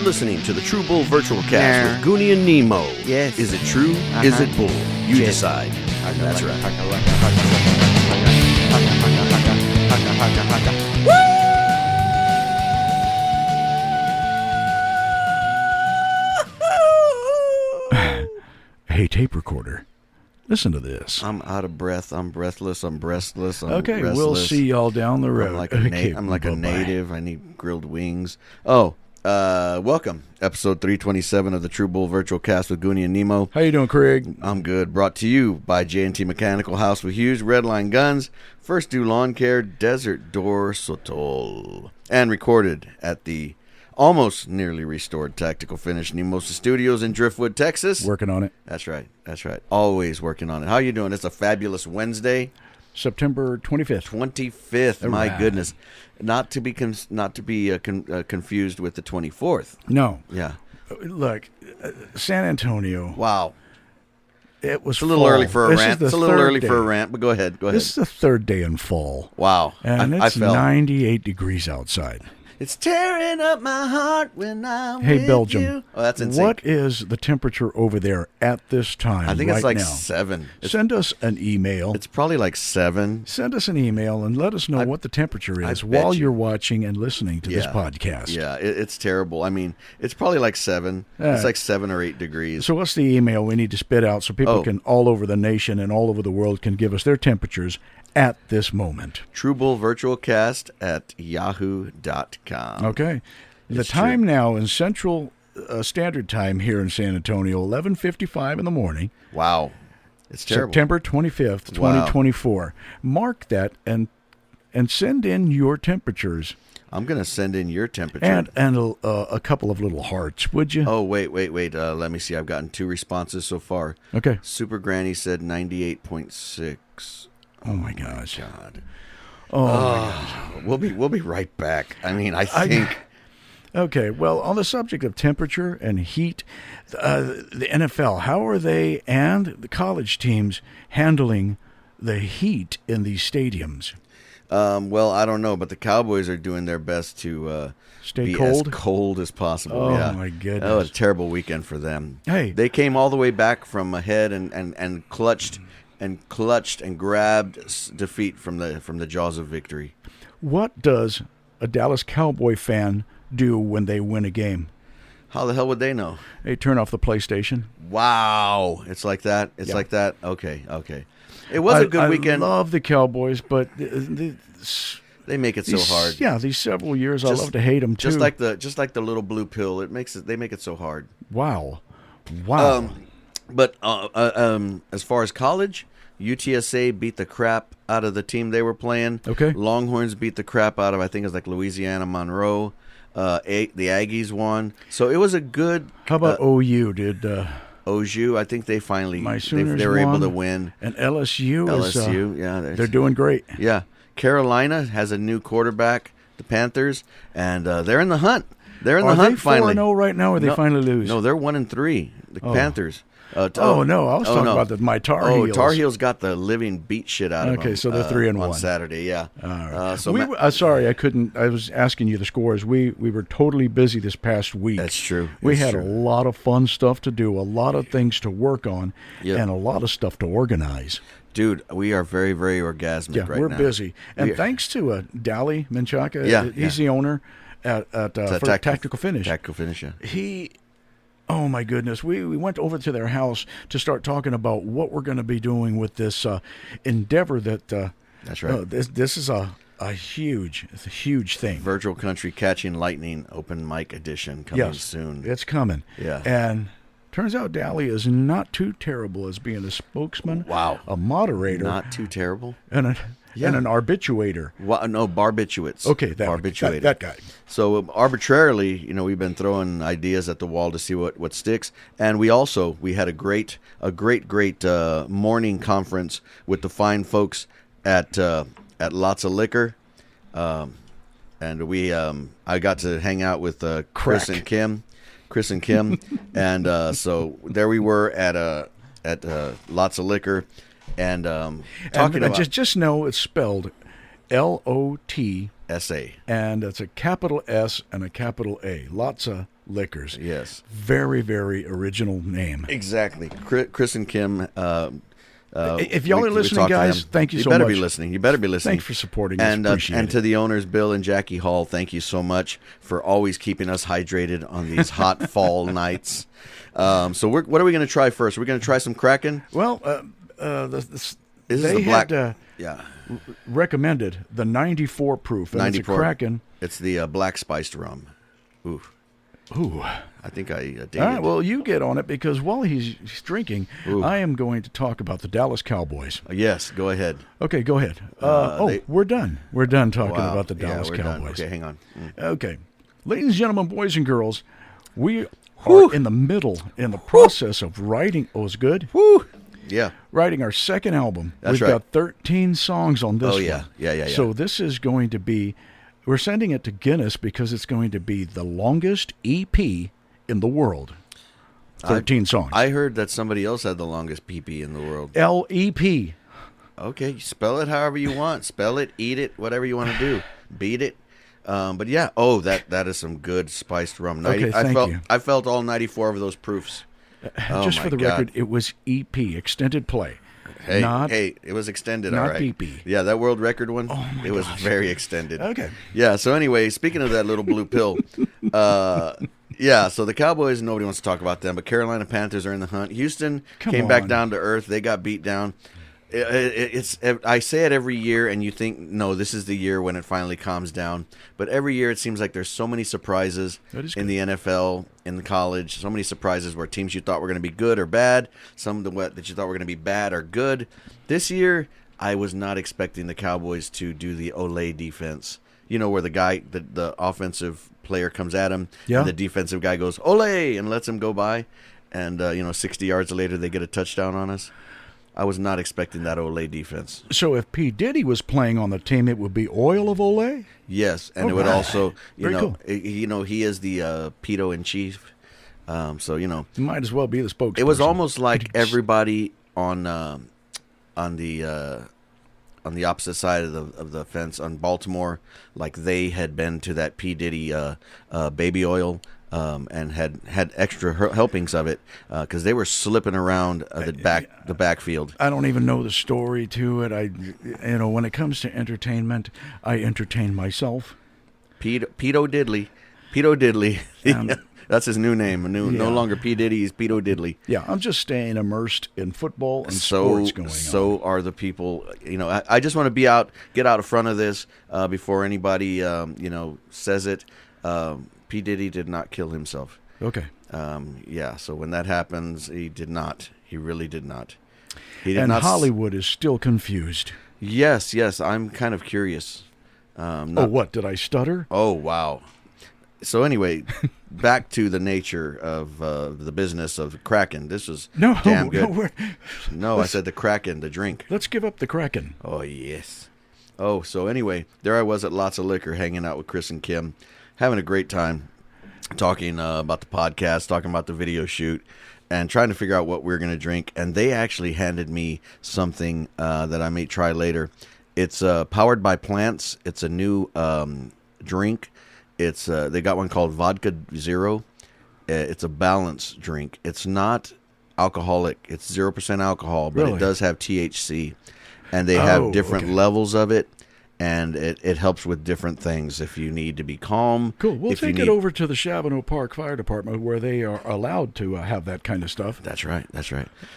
You're listening to the True Bull Virtual Cast with Gooney and Nemo. Yes. Is it true? Is it bull? You decide. That's right. Hey, tape recorder. Listen to this. I'm out of breath. I'm breathless. I'm breastless. I'm Okay, restless. we'll see y'all down the road. I'm like a native. I need grilled wings. Welcome. Episode 327 of the True Bull Virtual Cast with Gooney and Nemo. How you doing, Craig? I'm good. Brought to you by J&T Mechanical House with Hughes, Redline Guns, First Do Lawn Care, Desert Door Sotol. And recorded at the almost nearly restored Tactical Finish Nemosa Studios in Driftwood, Texas. Working on it. That's right. Always working on it. How you doing? It's a fabulous Wednesday. September 25th. 25th. My goodness. Not to be confused with the 24th. No. Yeah. Look, San Antonio. Wow. It was It's a little early for a rant. It's a little early for a rant, but go ahead. This is the third day in fall. Wow. And I it's felt 98 degrees outside. It's tearing up my heart when I'm Hey, with Belgium. you. Oh, that's insane. What is the temperature over there at this time? I think right it's like now? 7. Send us an email. It's probably like 7. Send us an email and let us know what the temperature is bet while you. you're watching and listening to this podcast. Yeah, it's terrible. I mean, it's probably like 7. It's like 7 or 8 degrees. So what's the email we need to spit out so people can all over the nation and all over the world can give us their temperatures at this moment? TrueBullVirtualCast@yahoo.com. Okay. The It's time true. now in Central Standard Time here in San Antonio, 11:55 in the morning. Wow. It's terrible. September 25th, Wow. 2024. Mark that and send in your temperatures I'm going to send in your temperature. and a couple of little hearts, would you? Oh, wait. Let me see. I've gotten 2 responses so far. Okay. Super Granny said 98.6. Oh my gosh. God. Oh my gosh. We'll be right back. I mean, I think... Okay, well, on the subject of temperature and heat, the NFL, how are they and the college teams handling the heat in these stadiums? Well, I don't know, but the Cowboys are doing their best to Stay be cold? as cold as possible. Oh, yeah. my goodness. Oh, a terrible weekend for them. Hey. They came all the way back from ahead and clutched and grabbed defeat from the jaws of victory. What does a Dallas Cowboy fan do when they win a game? How the hell would they know? They turn off the PlayStation. Wow. It's like that? It's like that? Okay. It was a good weekend. I love the Cowboys, but They make it so hard. Yeah, these several years, I love to hate them too. Just like the little blue pill, they make it so hard. Wow. But as far as college, UTSA beat the crap out of the team they were playing. Okay. Longhorns beat the crap out of, I think it was like Louisiana Monroe. The Aggies won. So it was a good... How about OU? Did OU, I think they finally... my Sooners they were able won, to win. And LSU LSU, they're doing great. Yeah. Carolina has a new quarterback, the Panthers, and they're in the hunt. They're in the hunt finally. Are they 4-0 right now, or they finally lose? No, they're 1-3. The Panthers. No, I was talking about my Tar Heels. Tar Heels got the living beat shit out of them. Okay, so they're 3-1 on Saturday. Yeah. All right. Sorry, I couldn't. I was asking you the scores. We were totally busy this past week. That's true. We had a lot of fun stuff to do, a lot of things to work on, Yep. and a lot of stuff to organize. Dude, we are very, very orgasmic right now. Yeah, we're busy. And thanks to Dally Menchaca, he's the owner at Tactical Finish. Tactical Finish, yeah. Oh, my goodness. We went over to their house to start talking about what we're going to be doing with this endeavor that... That's right. This is a huge thing. Virtual Country Catching Lightning Open Mic Edition coming soon. It's coming. Yeah. And turns out Dally is not too terrible as being a spokesman. Wow. A moderator. Not too terrible. And an arbituator. Well, no, barbiturates. Okay, that guy. So arbitrarily, we've been throwing ideas at the wall to see what sticks, and we had a great morning conference with the fine folks at LotSA Liquor, and I got to hang out with Chris and Kim, and so there we were at LotSA Liquor. And talking about just know it's spelled LOTSA, and and it's a capital S and a capital A. LotSA Liquors. Yes. Very, very original name. Exactly. Chris and Kim. If y'all are listening, talked to guys, them. thank you so You better much. be listening. You better be listening. Thanks for supporting us. And Appreciate and it. to the owners, Bill and Jackie Hall, thank you so much for always keeping us hydrated on these hot fall nights. So what are we going to try first? We're going to try some Kraken. Well, This is they the black. had Yeah, recommended the 94 proof. And 94. It's a Kraken. It's the black spiced rum. Ooh, Ooh. I think I dated. All right, well, you get on it because while he's drinking, Ooh. I am going to talk about the Dallas Cowboys. Yes, go ahead. Okay, go ahead. We're done. We're done talking Wow. about the Dallas we're Cowboys. Done. Okay, hang on. Okay. Ladies and gentlemen, boys and girls, we are in the process of writing. Oh, it's good? Woo! Yeah. Writing our second album. That's We've right. got 13 songs on this Oh, yeah. one. Yeah. So this is going to be, we're sending it to Guinness because it's going to be the longest EP in the world. 13 songs. I heard that somebody else had the longest PP in the world. LEP. Okay, spell it however you want. Spell it, eat it, whatever you want to do. Beat it. But yeah, that is some good spiced rum. Okay, thank you. I felt all 94 of those proofs. Oh, Just my for the God. record, it was EP, extended play. Hey, it was extended, all not right. PP. Yeah, that world record one, my it was gosh. very extended. Okay. Yeah, so anyway, speaking of that little blue pill, yeah, so the Cowboys, nobody wants to talk about them, but Carolina Panthers are in the hunt. Houston came back on. down to earth. They got beat down. I say it every year, and you think, no, this is the year when it finally calms down. But every year it seems like there's so many surprises in the NFL, in the college, so many surprises where teams you thought were going to be good or bad, some that you thought were going to be bad or good. This year, I was not expecting the Cowboys to do the Olay defense. You know, where the guy, the offensive player comes at him, and the defensive guy goes, Olay, and lets him go by. And, 60 yards later, they get a touchdown on us. I was not expecting that Olay defense. So if P. Diddy was playing on the team, it would be Oil of Olay? Yes, and All it would right. also, Cool. he is the pedo in chief. You might as well be the spokesperson. It was almost like everybody on the opposite side of the fence on Baltimore, like they had been to that P. Diddy baby oil. And had extra helpings of it because they were slipping around the backfield. I don't even know the story to it. When it comes to entertainment, I entertain myself. Pedo Diddley. That's his new name. No longer P. Diddy, he's Pedo Diddley. Yeah, I'm just staying immersed in football and sports going on. So are the people. I just want to get out in front of this before anybody says it. P. Diddy did not kill himself. Okay. So when that happens, he did not. He really did not. Hollywood is still confused. Yes. I'm kind of curious. What? Did I stutter? Oh, wow. So anyway, back to the nature of the business of Kraken. This was damn good. No, I said the Kraken, the drink. Let's give up the Kraken. Oh, yes. Oh, so anyway, there I was at LotSA Liquor hanging out with Chris and Kim, having a great time talking about the podcast, talking about the video shoot, and trying to figure out what we were going to drink. And they actually handed me something that I may try later. It's powered by plants. It's a new drink. It's they got one called Vodka Zero. It's a balanced drink. It's not alcoholic. It's 0% alcohol, but Really? It does have THC. And they have different levels of it. And it helps with different things if you need to be calm. Cool. We'll take it over to the Chavano Park Fire Department where they are allowed to have that kind of stuff. That's right.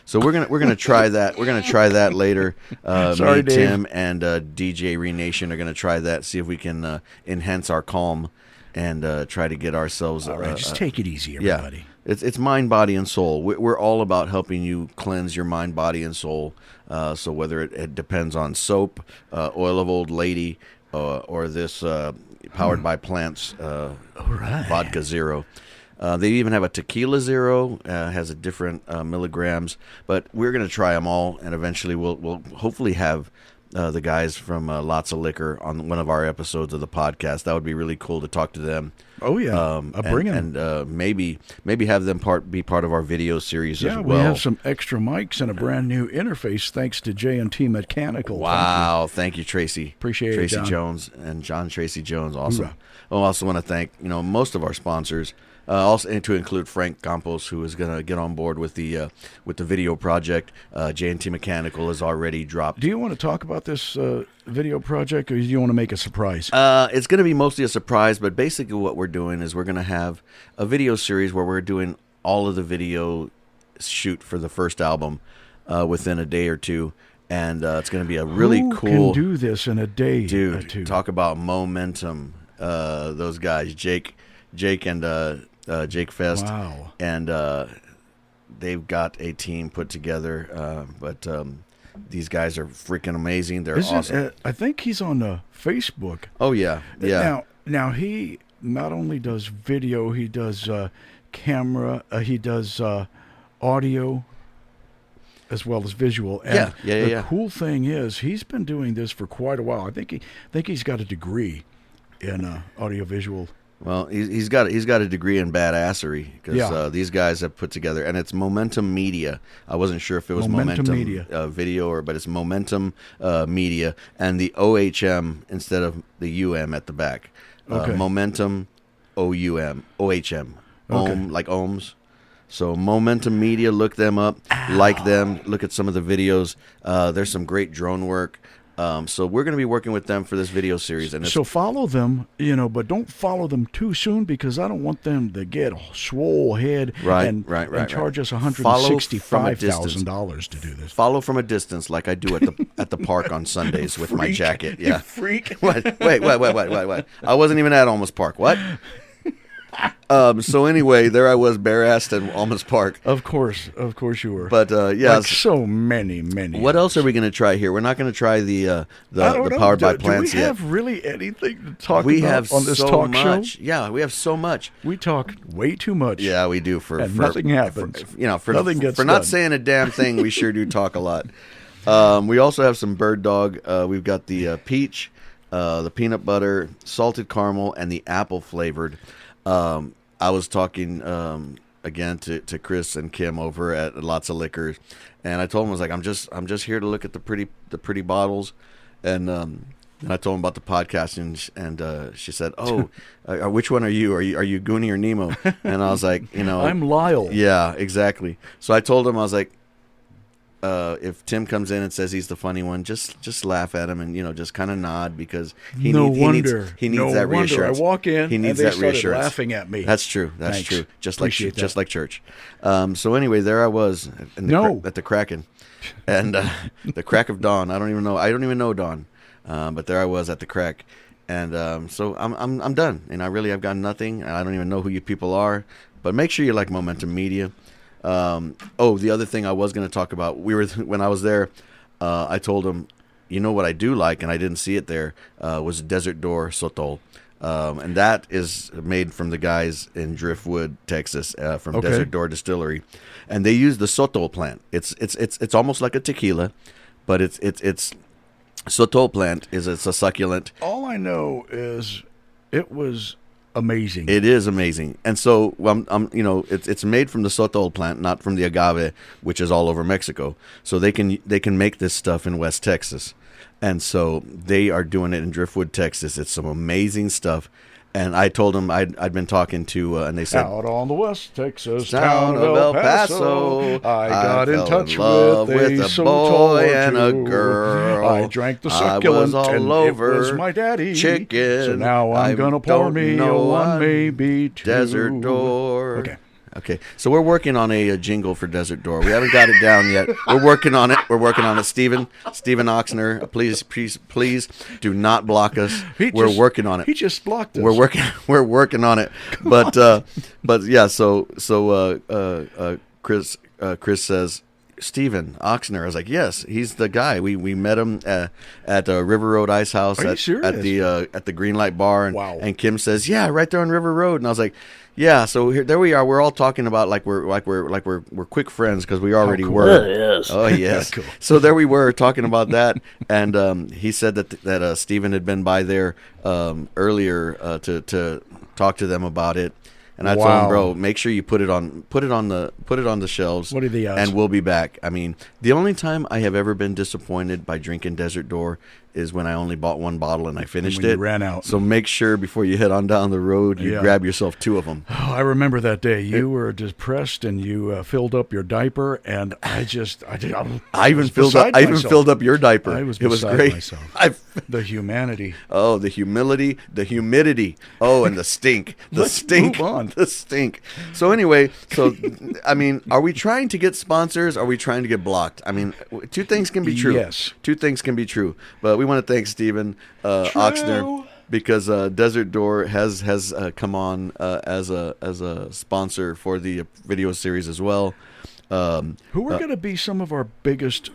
So we're gonna try that. We're gonna try that later. Sorry, me, Dave. Tim, and DJ Renation are gonna try that. See if we can enhance our calm and try to get ourselves. All right, just take it easy, everybody. Yeah. It's mind, body, and soul. We're all about helping you cleanse your mind, body, and soul. So whether it depends on soap, oil of old lady, or this powered by plants Vodka Zero. They even have a Tequila Zero, has a different milligrams. But we're going to try them all, and eventually we'll hopefully have the guys from LotSA Liquor on one of our episodes of the podcast. That would be really cool to talk to them. Oh yeah, I'll bring them. And maybe have them be part of our video series as well. Yeah, we have some extra mics and a brand new interface thanks to J&T Mechanical. Wow, thank you, Tracy. Appreciate Tracy it, John. Jones and John Tracy Jones. Awesome. Hoorah. I also want to thank most of our sponsors. Also, and to include Frank Campos, who is going to get on board with the video project. J&T Mechanical has already dropped. Do you want to talk about this video project, or do you want to make a surprise? It's going to be mostly a surprise, but basically what we're doing is we're going to have a video series where we're doing all of the video shoot for the first album within a day or two. And it's going to be a really Who cool. can do this in a day dude, or two? Talk about momentum. Those guys, Jake and Jake Fest. Wow. And they've got a team put together. But these guys are freaking amazing. They're awesome. I think he's on Facebook. Oh, yeah. Yeah. Now he not only does video, he does camera, he does audio as well as visual. And the cool thing is he's been doing this for quite a while. I think he's got a degree in audiovisual. Well, he's got a degree in badassery because these guys have put together, and it's Momentum Media. I wasn't sure if it was Momentum Media. Video but it's Momentum Media, and the OHM instead of the UM at the back. Okay. Momentum OHM, Okay. like ohms. So Momentum Media, look them up, like them, look at some of the videos. There's some great drone work. So we're going to be working with them for this video series. And so follow them, but don't follow them too soon because I don't want them to get a swole head and charge us $165,000 to do this. Follow from a distance like I do at the park on Sundays with my jacket. Yeah. You freak. What? Wait. I wasn't even at Almas Park. What? So anyway, there I was, bare-assed at Almas Park. Of course you were. But like so many. What else are we going to try here? We're not going to try the Powered by Plants yet. Do we have really anything to talk about on this so talk much. show? Yeah, we have so much. We talk way too much. Yeah, we do. Nothing happens. Nothing gets for done. not saying a damn thing. We sure do talk a lot. We also have some bird dog. We've got the peach, the peanut butter, salted caramel, and the apple flavored. I was talking again to Chris and Kim over at LotSA Liquor, and I told them, I was like, I'm just here to look at the pretty bottles, and I told them about the podcast, and she said, "Oh, which one are you? Are you Gooney or Nemo?" And I was like, I'm Lyle. Yeah, exactly. So I told him, I was like, if Tim comes in and says he's the funny one, just laugh at him and just kind of nod because he needs that reassurance. I walk in he needs and they that started reassurance. laughing at me. That's true. That's Thanks. true. Just like church. So anyway, there I was at the Kraken, and the crack of dawn. I don't even know dawn, but there I was at the crack, and so I'm done, and I've got nothing, and I don't even know who you people are, but make sure you like Momentum Media. The other thing I was going to talk about, when I was there, I told him, what I do like, and I didn't see it there, was Desert Door Sotol. And that is made from the guys in Driftwood, Texas, from Desert Door Distillery. And they use the Sotol plant. It's almost like a tequila, but it's Sotol plant it's a succulent. All I know is it was amazing. It is amazing, and so it's made from the Sotol plant, not from the agave, which is all over Mexico. So they can make this stuff in West Texas, and so they are doing it in Driftwood, Texas. It's some amazing stuff. And I told them I'd been talking to, and they said, out on the West Texas town of El Paso, I got in touch with a boy and a girl. I drank the succulent, all and over it was my daddy. Chicken. So now I'm going to pour me a one, maybe two. Desert Door. Okay. So we're working on a jingle for Desert Door. We haven't got it down yet. We're working on it. Steven Oxner, please do not block us. We're working on it. He just blocked us. We're working on it. But yeah. So Chris says, Steven Oxner. I was like, yes, he's the guy. We met him at River Road Ice House Are you serious? at the Green Light Bar. And, Wow. and Kim says, yeah, right there on River Road. And I was like, yeah. So there we are. We're all talking about like we're quick friends because we already cool. were. Yes. Oh yes. Cool. So there we were talking about that, and he said that Steven had been by there earlier to talk to them about it. And I told him, bro, make sure you put it on the shelves. What are the odds? And we'll be back. I mean, the only time I have ever been disappointed by drinking Desert Door is when I only bought one bottle and I finished when you it. ran out. So make sure before you head on down the road, you grab yourself 2 of them. Oh, I remember that day. You were depressed and you filled up your diaper, and I even filled up your diaper. I was it was beside great. myself. The humanity. Oh, the humidity. Oh, and the stink. Let's move on. The stink. So anyway, I mean, are we trying to get sponsors? Are we trying to get blocked? I mean, 2 things can be true. Yes. 2 things can be true. But we want to thank Steven Oxner because Desert Door has come on as a sponsor for the video series as well. Who are going to be some of our biggest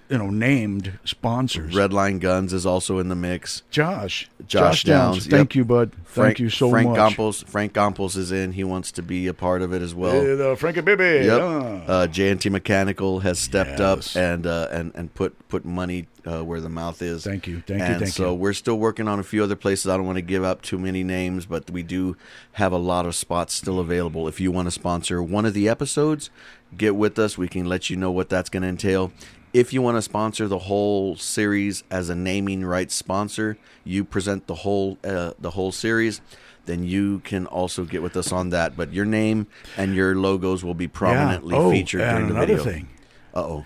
named sponsors? Redline Guns is also in the mix. Josh Downs. Thank you, bud. Thank you so Frank much. Frank Gompels is in. He wants to be a part of it as well. Frankie Baby. Yep. J&T Mechanical has stepped Yes. up and put money where the mouth is. Thank you. So we're still working on a few other places. I don't want to give up too many names, but we do have a lot of spots still available. If you want to sponsor one of the episodes, get with us. We can let you know what that's going to entail. If you want to sponsor the whole series as a naming rights sponsor, you present the whole series, then you can also get with us on that. But your name and your logos will be prominently featured during the video. Another thing. Uh-oh.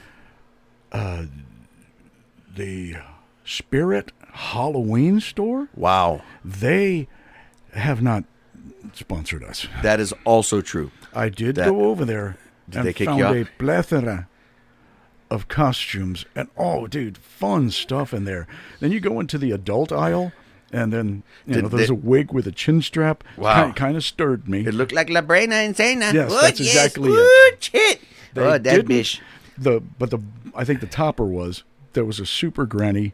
The Spirit Halloween store? Wow. They have not sponsored us. That is also true. I did go over there and they kick found you a out? plethora of costumes and dude, fun stuff in there. Then you go into the adult aisle, and then there's a wig with a chin strap. Wow. Kind of stirred me. It looked like La Brena and Sena. Yes, that's exactly it. Shit. They that didn't- bitch. I think the topper there was a Super Granny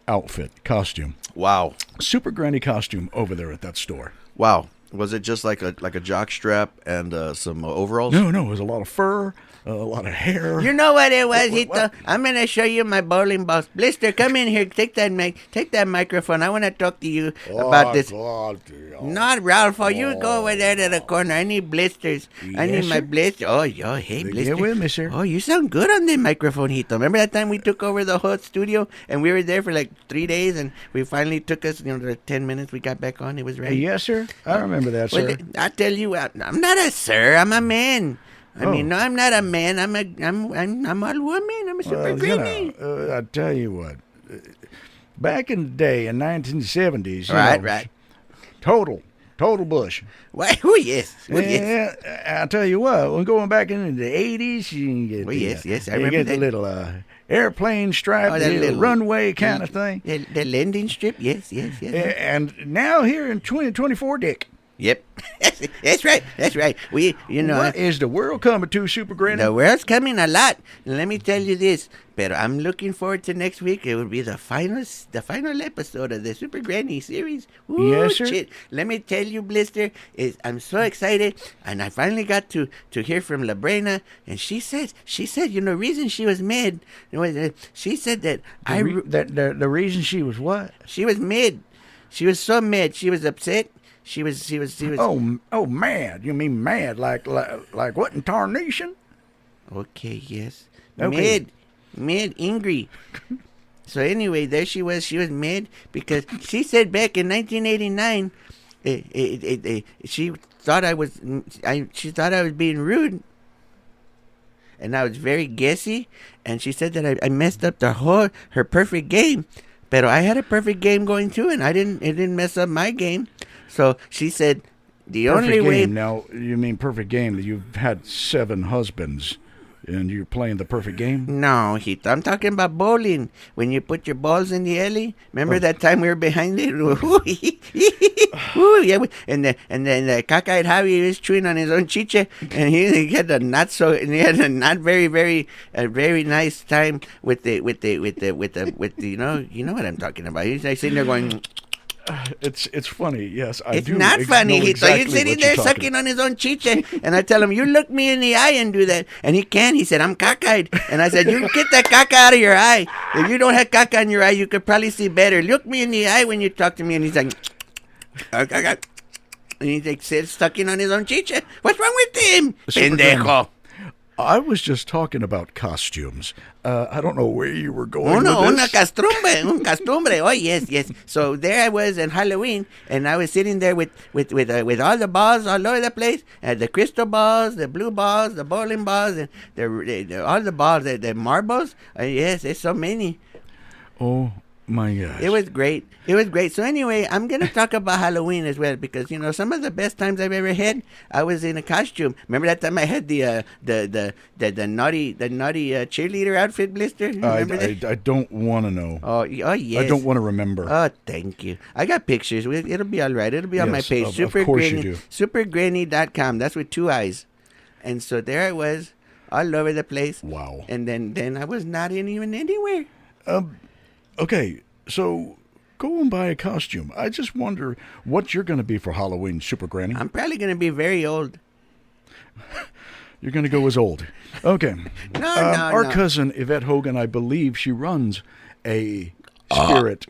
outfit costume. Wow. Super Granny costume over there at that store. Wow. Was it just like a jock strap and some overalls? No, it was a lot of fur, a lot of hair. You know what it was, What? Hito? I'm going to show you my bowling balls. Blister, come in here. Take that microphone. I want to talk to you about this. Not Ralph. You go over there to the corner. I need blisters. I need Yes, my sir. blister. Oh, hey, blister. Get with me, sir. Oh, you sound good on the microphone, Hito. Remember that time we took over the whole studio and we were there for like 3 days and we finally took us, the 10 minutes we got back on. It was right. Yes, sir. I remember that, Well, sir. I tell you, I'm not a sir. I'm a man. I mean, no, I'm not a man. I'm all woman. I'm a super granny. I tell you what. Back in the day, in 1970s, Right. total bush. Why? Oh yes. Oh, yes. Yeah, I tell you what, when going back into the 80s, you can get Oh, yes, I you remember get that. the little airplane stripe, Oh, the that little little- runway kind of thing. The landing strip. Yes. And now here in 2024, Dick, Yep. That's right. We, what is the world coming to, Super Granny? the world's coming a lot. Let me tell you this. But I'm looking forward to next week. It will be the final episode of the Super Granny series. Ooh, Yes, sir. Shit. Let me tell you, Blister, I'm so excited, and I finally got to hear from La Brena, and she said, reason she was mad was she said that the reason she was what? she was mad. She was so mad. She was upset. She was. Oh, mad. You mean mad? Like what in tarnation? Okay, yes. Okay. Mad, angry. So anyway, there she was. She was mad because she said back in 1989, she thought I was being rude, and I was very guessy, and she said that I messed up her perfect game. But I had a perfect game going too, and it didn't mess up my game. So she said, the Perfect only way. game. Now, you mean perfect game that you've had 7 husbands. and you're playing the perfect game? No, I'm talking about bowling. When you put your balls in the alley. Remember that time we were behind it? Ooh, yeah. And then the cockeyed Javi was chewing on his own chiche, and he had a not very very nice time with the you know what I'm talking about. He's like sitting there going. It's funny, yes. I It's do not funny. Exactly He's sitting what there you're sucking on his own chiche, and I tell him, "You look me in the eye and do that," and he can't. He said, "I'm cockeyed," and I said, "You get that caca out of your eye. If you don't have caca in your eye, you could probably see better. Look me in the eye when you talk to me." And he's like, and he's like sucking on his own chiche. What's wrong with him, pendejo? I was just talking about costumes. I don't know where you were going with Un this. costumbre. Oh, yes. So there I was in Halloween, and I was sitting there with all the balls all over the place. The crystal balls, the blue balls, the bowling balls, and all the balls, the marbles. Yes, there's so many. Oh, my gosh. It was great. So anyway, I'm going to talk about Halloween as well because, you know, some of the best times I've ever had, I was in a costume. Remember that time I had the naughty cheerleader outfit, Blister? Remember that? I don't want to know. Oh, yes. I don't want to remember. Oh, thank you. I got pictures. It'll be all right. It'll be on my Yes, page. of course you do. Supergranny.com. That's with 2 eyes. And so there I was, all over the place. Wow. And then I was not even anywhere. Okay, so go and buy a costume. I just wonder what you're going to be for Halloween, Super Granny. I'm probably going to be very old. You're going to go as old. Okay. Our No. cousin, Yvette Hogan, I believe she runs a spirit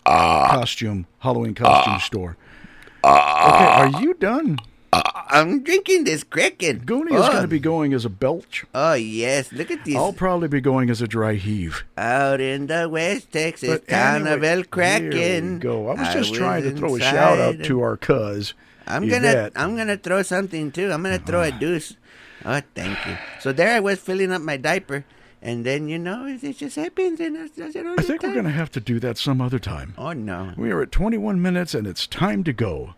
Halloween costume store. Okay, are you done? I'm drinking this Kraken. Gooney is going to be going as a belch. Oh, yes. Look at these. I'll probably be going as a dry heave. Out in the West Texas But town of anyway, El Kraken. Here we go. I was just trying to throw a inside shout out to our cuz. I'm Yvette. gonna throw something too. I'm gonna throw a deuce. Oh, thank you. So there I was filling up my diaper, and then it just happens, and I said, I think we're going to have to do that some other time. Oh no. We are at 21 minutes, and it's time to go.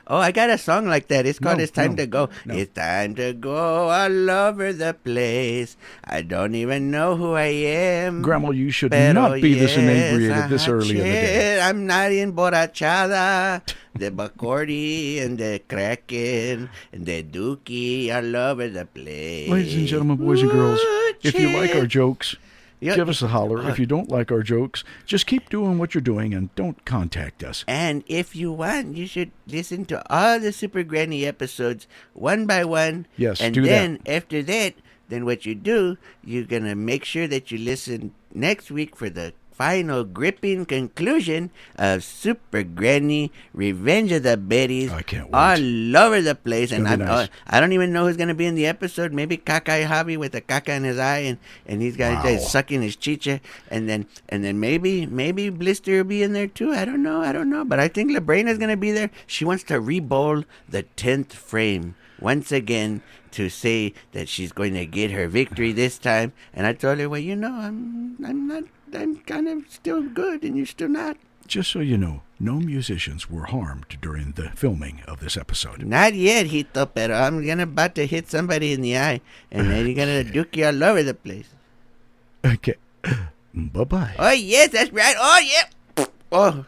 Oh, I got a song like that. It's called No, It's Time no, to Go. no. It's time to go all over the place. I don't even know who I am. Grandma, you should Pero not be this yes, inebriated this early in the day. I'm not emborrachada. The Bacardi and the Kraken and the Dookie all over the place. Ladies and gentlemen, boys and girls, if you like our jokes, Yeah, give us a holler. If you don't like our jokes, just keep doing what you're doing and don't contact us. And if you want, you should listen to all the Super Granny episodes one by one. Yes, and do then after that, then what you do, you're going to make sure that you listen next week for the final gripping conclusion of Super Granny Revenge of the Betties. I can't wait. All over the place. And gonna be nice. I don't even know who's going to be in the episode. Maybe Caca Javi with a caca in his eye and he's got Wow. sucking his chicha. And then maybe Blister will be in there too. I don't know. But I think Labrena's going to be there. She wants to re-bowl the 10th frame once again to say that she's going to get her victory this time. And I told her, well, I'm kind of still good, and you're still not. Just so you know, no musicians were harmed during the filming of this episode. Not yet, Hito, pero I'm about to hit somebody in the eye, and then you're going to duke you all over the place. Okay. Bye-bye. Oh, yes, that's right. Oh, yeah. Oh.